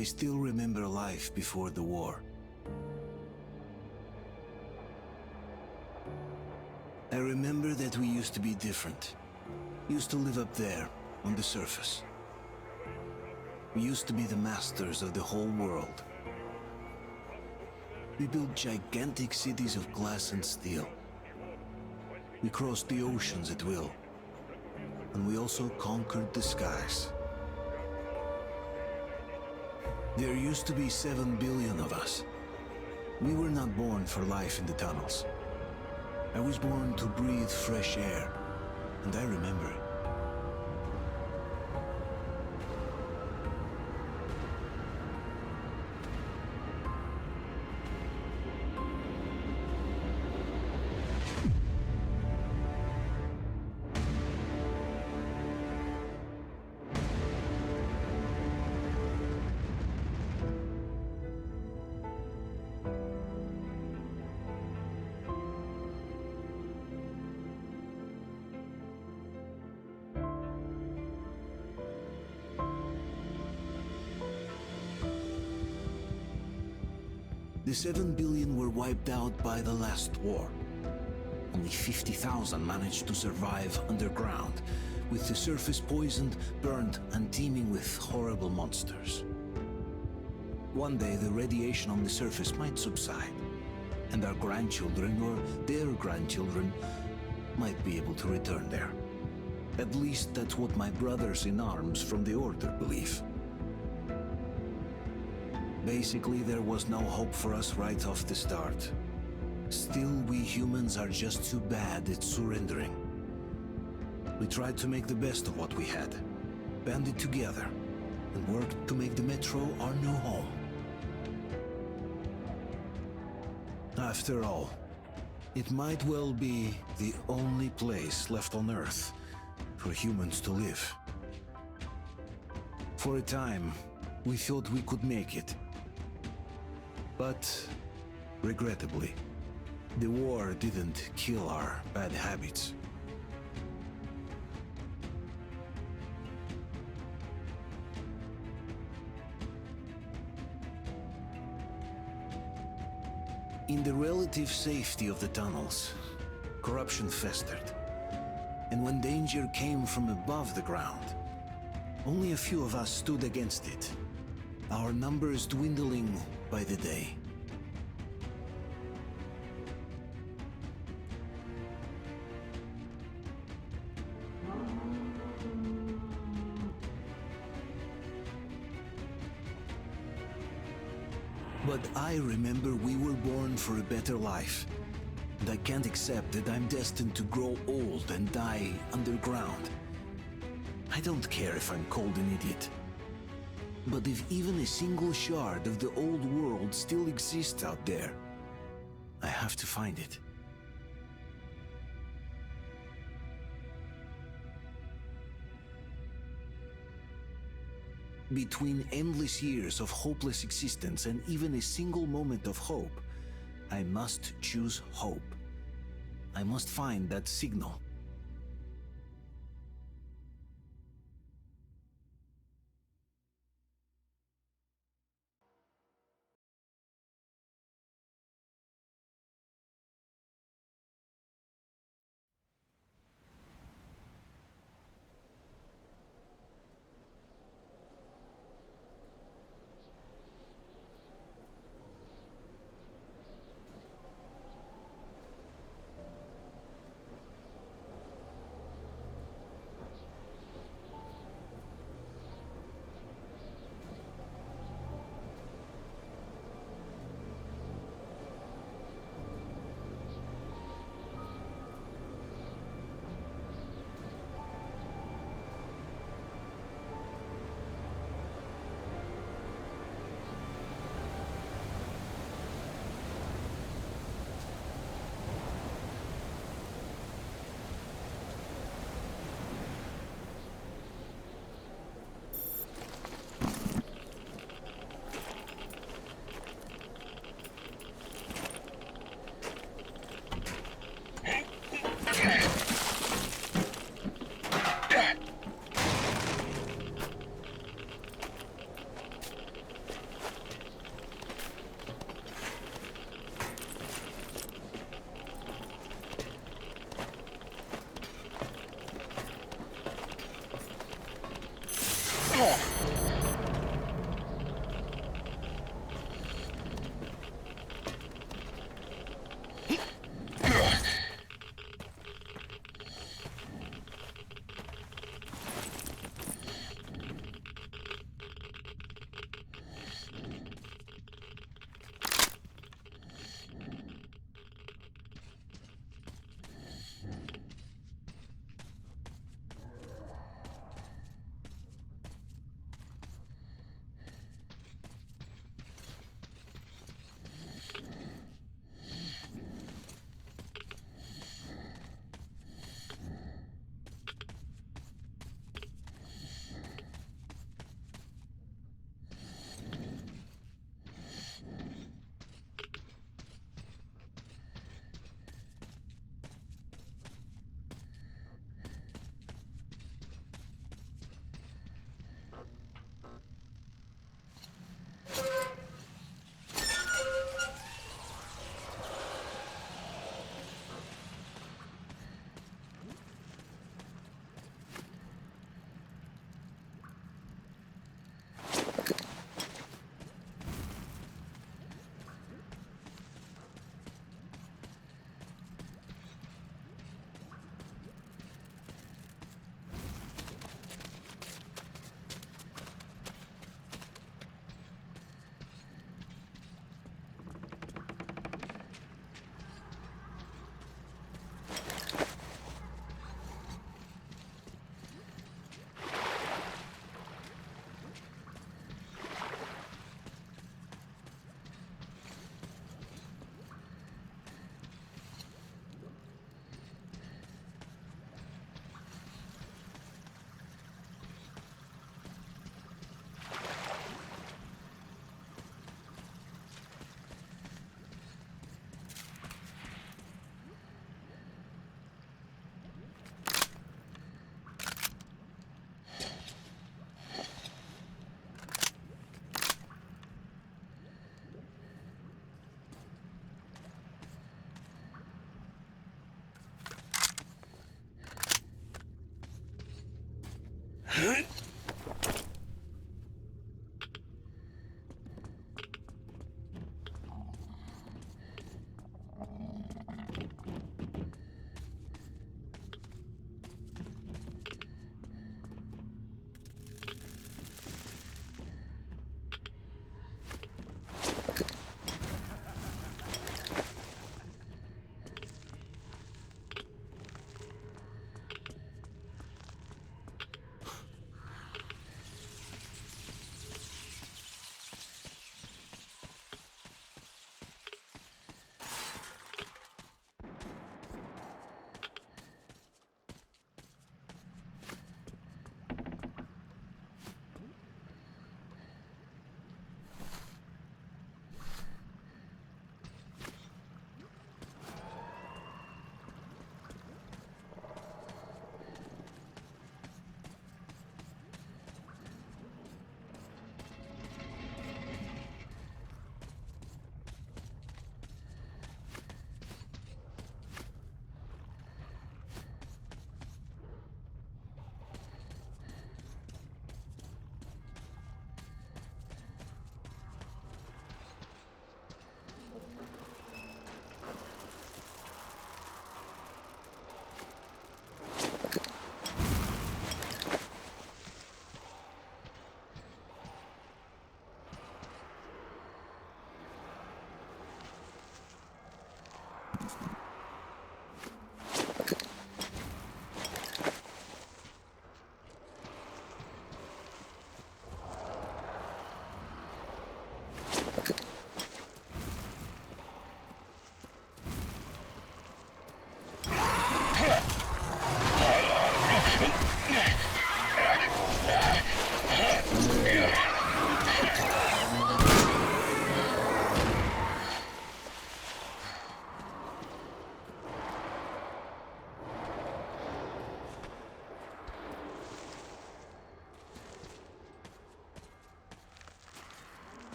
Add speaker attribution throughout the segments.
Speaker 1: I still remember life before the war. I remember that we used to be different. Used to live up there, on the surface. We used to be the masters of the whole world. We built gigantic cities of glass and steel. We crossed the oceans at will. And we also conquered the skies. There used to be 7 billion of us. We were not born for life in the tunnels. I was born to breathe fresh air, and I remember it. The 7 billion were wiped out by the last war. Only 50,000 managed to survive underground, with the surface poisoned, burned, and teeming with horrible monsters. One day the radiation on the surface might subside, and our grandchildren or their grandchildren might be able to return there. At least that's what my brothers in arms from the Order believe. Basically, there was no hope for us right off the start. Still, we humans are just too bad at surrendering. We tried to make the best of what we had, banded together, and worked to make the Metro our new home. After all, it might well be the only place left on Earth for humans to live. For a time, we thought we could make it. But, regrettably, the war didn't kill our bad habits. In the relative safety of the tunnels, corruption festered. And when danger came from above the ground, only a few of us stood against it, our numbers dwindling by the day. But I remember we were born for a better life, and I can't accept that I'm destined to grow old and die underground. I don't care if I'm called an idiot. But if even a single shard of the old world still exists out there, I have to find it. Between endless years of hopeless existence and even a single moment of hope, I must choose hope. I must find that signal.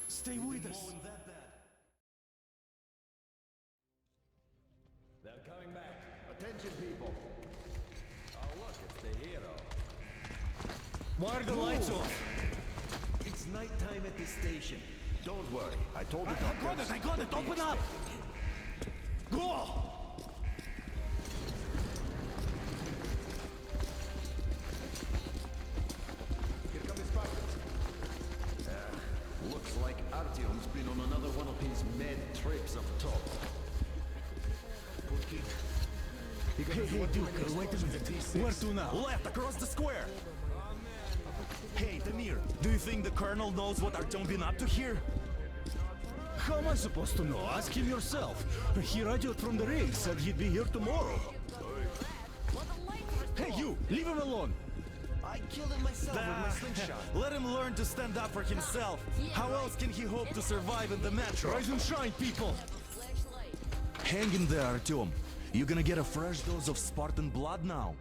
Speaker 2: Stay with us.
Speaker 3: They're coming back. Attention, people. Oh, look, it's the hero.
Speaker 2: Why are the lights off?
Speaker 4: It's nighttime at this station. Don't worry. I told the doctor.
Speaker 2: I got it! Open up! Go!
Speaker 4: Here come his partners. Looks like Artyom's been on another one of his mad trips up top.
Speaker 2: Hey, Duke, wait a minute. Where to now?
Speaker 5: Left, across the square! Hey, Damir, do you think the Colonel knows what Artyom been up to here?
Speaker 2: How am I supposed to know? Ask him yourself. He radioed from the rig, said he'd be here tomorrow. Hey, you! Leave him alone!
Speaker 4: I killed him myself with my slingshot.
Speaker 5: Let him learn to stand up for himself. How else can he hope to survive in the metro?
Speaker 2: Rise and shine, people!
Speaker 5: Hang in there, Artyom. You're gonna get a fresh dose of Spartan blood now.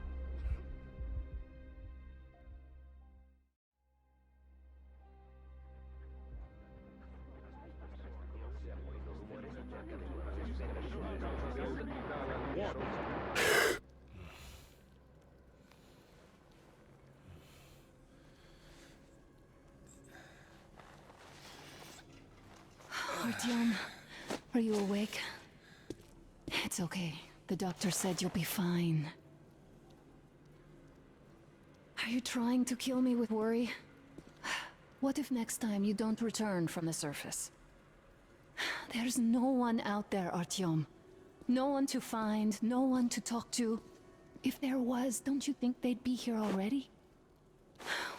Speaker 6: Artyom, are you awake? It's okay. The doctor said you'll be fine. Are you trying to kill me with worry? What if next time you don't return from the surface? There's no one out there, Artyom. No one to find, no one to talk to. If there was, don't you think they'd be here already?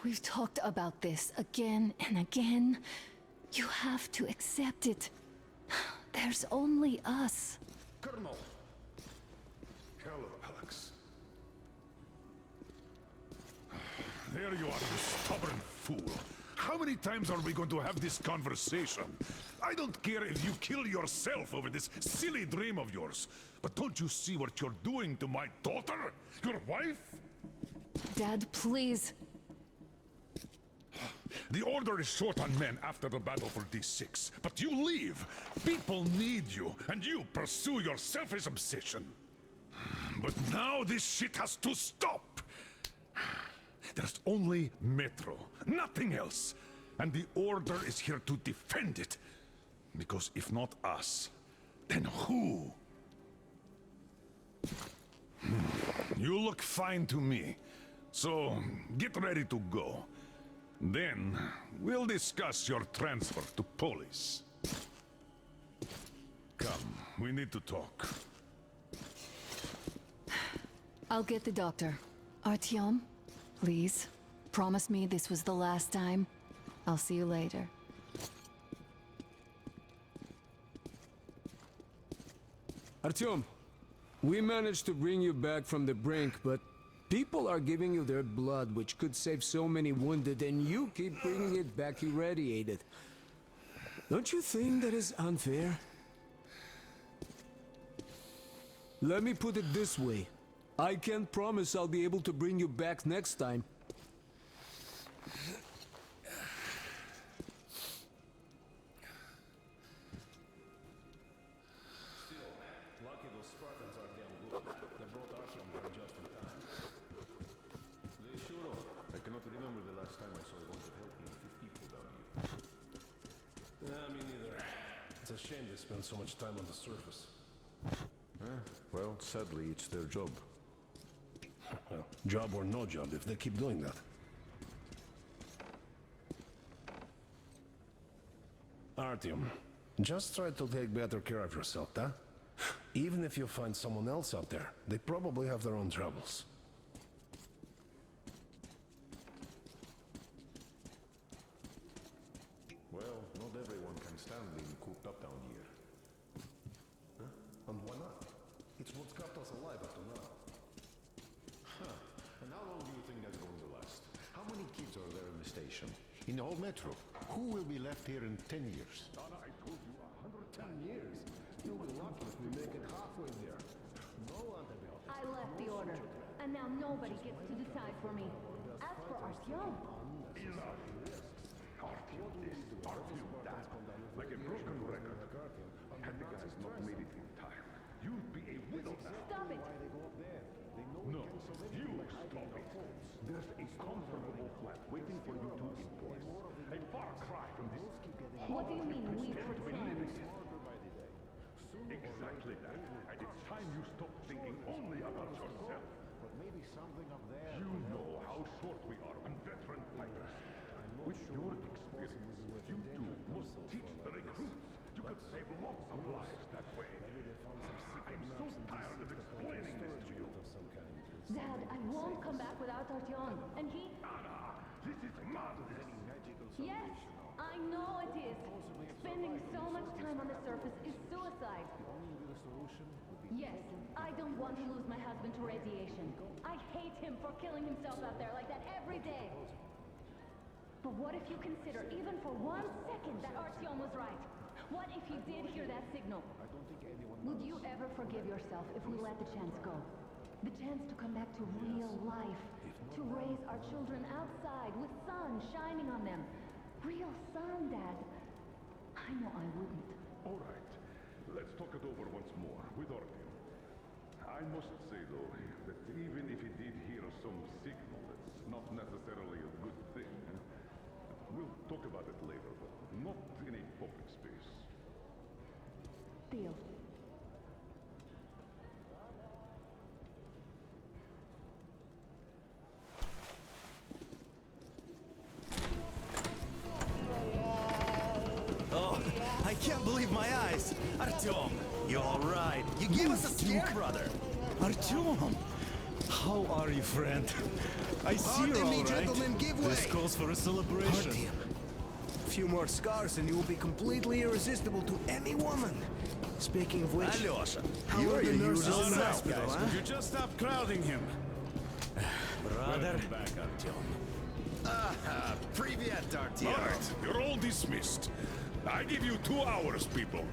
Speaker 6: We've talked about this again and again. You have to accept it. There's only us.
Speaker 7: Colonel! Hello, Alex. There you are, you stubborn fool. How many times are we going to have this conversation? I don't care if you kill yourself over this silly dream of yours. But don't you see what you're doing to my daughter? Your wife?
Speaker 6: Dad, please.
Speaker 7: The Order is short on men after the battle for D6, but you leave. People need you, and you pursue your selfish obsession. But now this shit has to stop. There's only Metro, nothing else. And the Order is here to defend it. Because if not us, then who? You look fine to me. So, get ready to go. Then, we'll discuss your transfer to Polis. Come, we need to talk.
Speaker 6: I'll get the doctor. Artyom, please. Promise me this was the last time. I'll see you later.
Speaker 8: Artyom, we managed to bring you back from the brink, but people are giving you their blood, which could save so many wounded, and you keep bringing it back irradiated. Don't you think that is unfair? Let me put it this way. I can't promise I'll be able to bring you back next time.
Speaker 9: Shame they spend so much time on the surface.
Speaker 7: Well, sadly, it's their job.
Speaker 9: Well, job or no job, if they keep doing that. Artyom, just try to take better care of yourself, huh? Even if you find someone else out there, they probably have their own troubles. Well, not everyone can stand being cooped up down here. Huh? And why not? It's what's kept us alive up to now. Huh. And how long do you think that's going to last?
Speaker 3: How many kids are there in the station? In the whole metro? Who will be left here in 10 years?
Speaker 9: Donna, I told you 110 years. You'll be lucky if we make it halfway there. No antibiotics.
Speaker 6: I left the order, and now nobody gets to decide for me. As for Artyom,
Speaker 7: Artyom this, Artyom that. Like a broken record. Had the guys not made it in time, you'd be a widow now.
Speaker 6: stop it!
Speaker 7: No, you stop it. There's a comfortable flat waiting for you to invoice. A far cry from this.
Speaker 6: What do you mean, we pretend?
Speaker 7: Exactly that. And it's time you stop thinking only about yourself.
Speaker 3: But maybe something up there.
Speaker 7: You know how short we are on veteran fighters. With your experience, you two must teach the recruits. You could save lots of lives that way. I'm so tired of explaining this to you.
Speaker 6: Dad, I won't come back without Artyom, and he...
Speaker 7: Anna, this is madness.
Speaker 6: Yes, I know it is. Spending so much time on the surface is suicide. Yes, I don't want to lose my husband to radiation. I hate him for killing himself out there like that every day. But what if you consider, even for 1 second, that Artyom was right? What if he did hear that signal? Would you ever forgive yourself if we let the chance go? The chance to come back to real life. To raise our children outside with sun shining on them. Real sun, Dad. I know I wouldn't.
Speaker 7: All right, let's talk it over once more with Artyom. I must say, though, that even if he did hear some signal, it's not necessarily a good thing. We'll talk about it later, but not in a public space.
Speaker 6: Deal.
Speaker 5: Oh, I can't believe my eyes. Artyom, you all right? You gave us a scare, brother.
Speaker 2: Artyom! How are you, friend? I see you're
Speaker 4: Pardon
Speaker 2: all
Speaker 4: me,
Speaker 2: right.
Speaker 4: gentlemen, give way.
Speaker 2: This calls for a celebration.
Speaker 8: Artyom. A few more scars and you will be completely irresistible to any woman. Speaking of which,
Speaker 5: Alyosha,
Speaker 8: how
Speaker 5: you
Speaker 8: are
Speaker 5: are
Speaker 8: the
Speaker 5: the
Speaker 8: nurses
Speaker 5: usual
Speaker 8: in the
Speaker 5: suspect,
Speaker 8: hospital,
Speaker 2: Guys,
Speaker 8: huh?
Speaker 2: could you just stop crowding him?
Speaker 5: brother.
Speaker 2: Welcome back, Artyom.
Speaker 5: Привет,
Speaker 7: All
Speaker 5: Artyom.
Speaker 7: right, you're all dismissed. I give you 2 hours, people.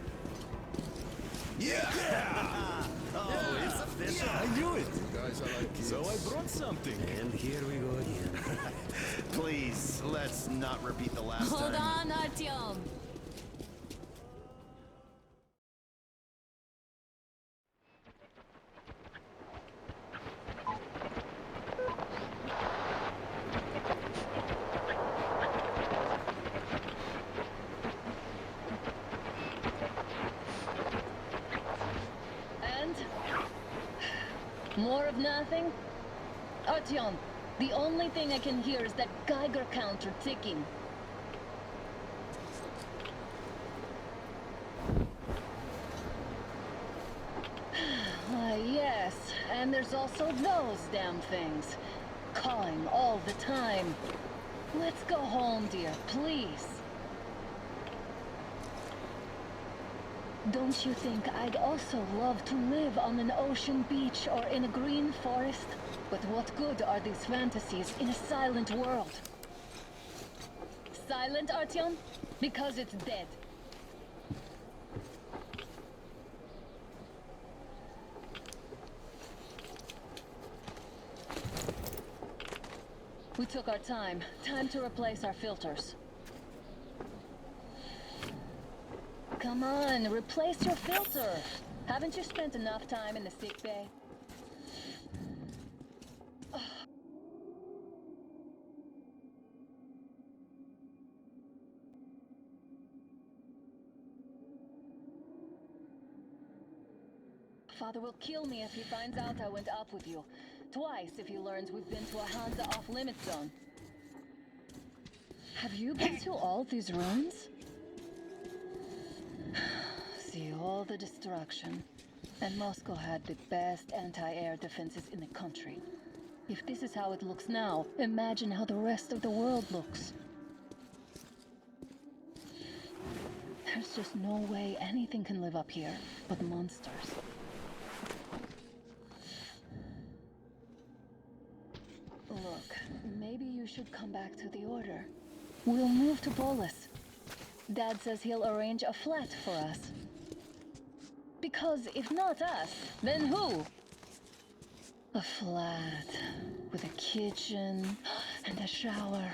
Speaker 5: Yeah! Oh, it's official.
Speaker 2: I knew it.
Speaker 9: Guys, I like kids.
Speaker 2: So I brought something.
Speaker 8: And here we go again.
Speaker 5: Please, let's not repeat the last
Speaker 6: Hold
Speaker 5: time.
Speaker 6: on, Artyom. And? More of nothing? Artyom, the only thing I can hear is that Geiger counter ticking. Yes, and there's also those damn things. Calling all the time. Let's go home, dear, please. Don't you think I'd also love to live on an ocean beach or in a green forest? But what good are these fantasies in a silent world? Silent, Artyom? Because it's dead. We took our time. Time to replace our filters. Come on, replace your filter. Haven't you spent enough time in the sick bay? Father will kill me if he finds out I went up with you. Twice if he learns we've been to a Hansa off-limit zone. Have you been to all these ruins? see all the destruction. And Moscow had the best anti-air defenses in the country. If this is how it looks now, imagine how the rest of the world looks. There's just no way anything can live up here but monsters. Look, maybe you should come back to the Order. We'll move to Polis. Dad says he'll arrange a flat for us. Because if not us, then who? A flat with a kitchen and a shower.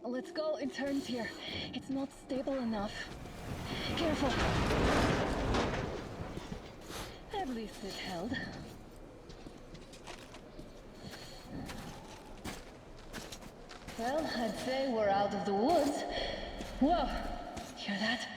Speaker 6: Let's go in turns here. It's not stable enough. Careful. At least it held. Well, I'd say we're out of the woods. Whoa! Hear that?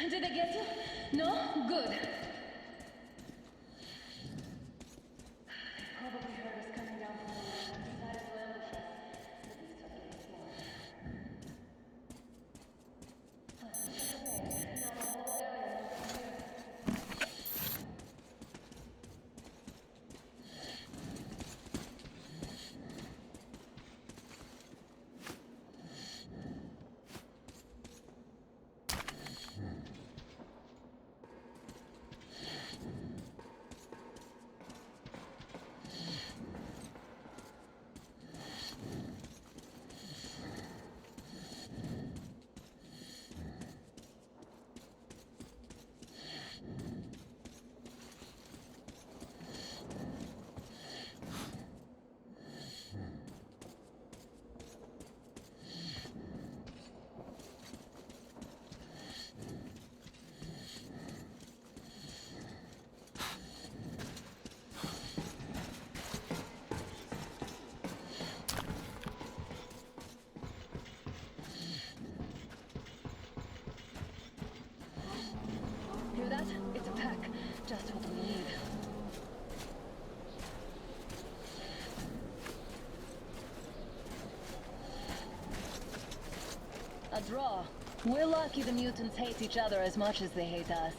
Speaker 6: Did I get you? No? Good. Probably heard us coming down from the left and decided to ambush us. At least I'll get it more. Now the whole area is here. Hear that? It's a pack. Just what we need. A draw. We're lucky the mutants hate each other as much as they hate us.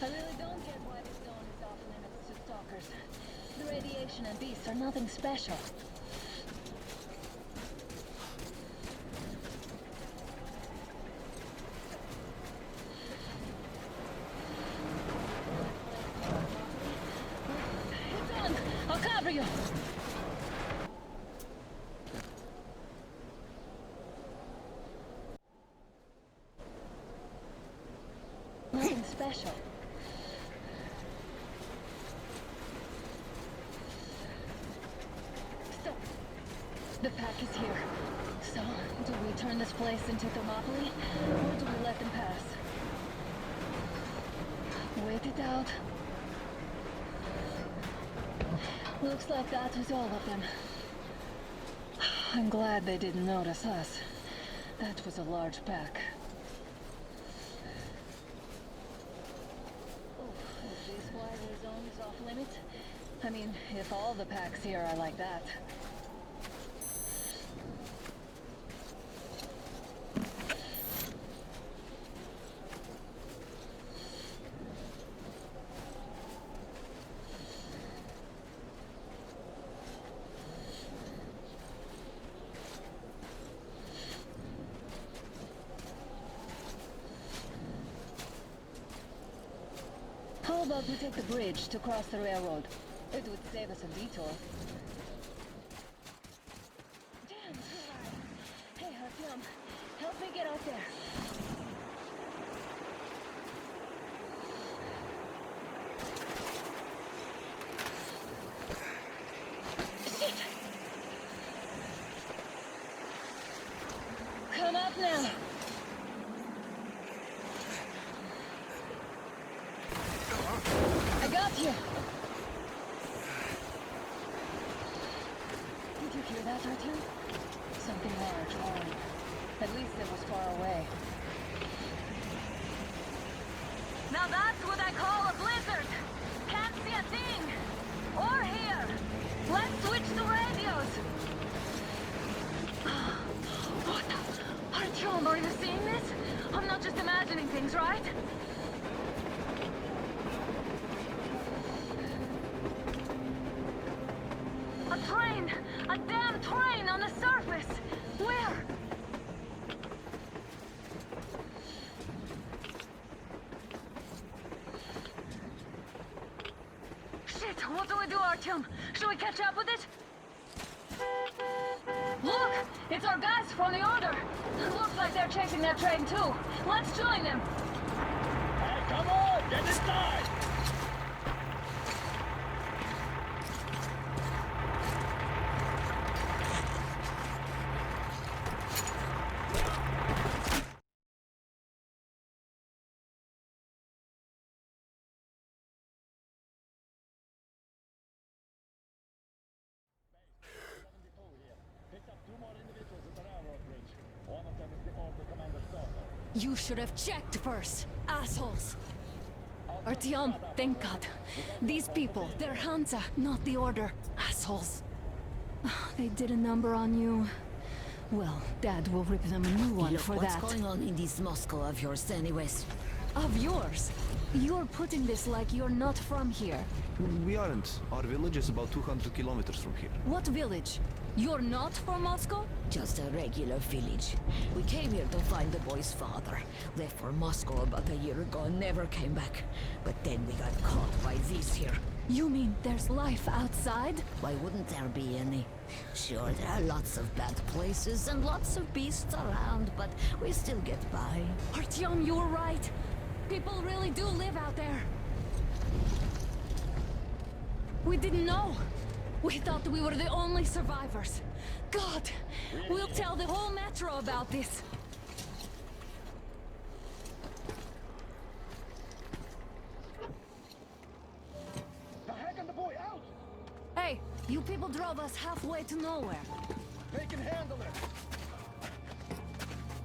Speaker 6: I really don't get why this zone is off limits to stalkers. The radiation and beasts are nothing special. I'll cover you! Nothing special. Stop! The pack is here. So, do we turn this place into Thermopylae, or do we let them pass? Wait it out. Looks like that was all of them. I'm glad they didn't notice us. That was a large pack. Is this why the zone is off limits? I mean, if all the packs here are like that. How about we take the bridge to cross the railroad? It would save us a detour. Damn, too high. Hey, Artyom, help me get out there. Shit! Come up now. I got you! Did you hear that, Artyom? Something large falling. At least it was far away. Now that's what I call a blizzard! Can't see a thing! Or hear! Let's switch to radios! What the? Artyom, are you seeing this? I'm not just imagining things, right? A train! A damn train on the surface! Where? Shit! What do we do, Artyom? Should we catch up with it? Look! It's our guys from the Order! Looks like they're chasing that train too. Let's join them!
Speaker 2: Hey, come on! Get inside!
Speaker 6: You should have checked first, assholes! Artyom, thank God. These people, they're Hansa, not the Order. Assholes. They did a number on you. Well, Dad will rip them a new one
Speaker 10: Look,
Speaker 6: for
Speaker 10: what's
Speaker 6: that.
Speaker 10: going on in this Moscow of yours anyways?
Speaker 6: Of yours? You're putting this like you're not from here.
Speaker 11: We aren't. Our village is about 200 kilometers from here.
Speaker 6: What village? You're not from Moscow?
Speaker 10: Just a regular village. We came here to find the boy's father. Left for Moscow about a year ago and never came back. But then we got caught by these here.
Speaker 6: You mean there's life outside?
Speaker 10: Why wouldn't there be any? Sure, there are lots of bad places and lots of beasts around, but we still get by.
Speaker 6: Artyom, you were right. People really do live out there. We didn't know. We thought we were the only survivors. God, we'll tell the whole metro about this.
Speaker 2: The heck and the boy out!
Speaker 6: Hey, you people drove us halfway to nowhere.
Speaker 2: They can handle it!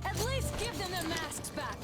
Speaker 6: At least give them their masks back.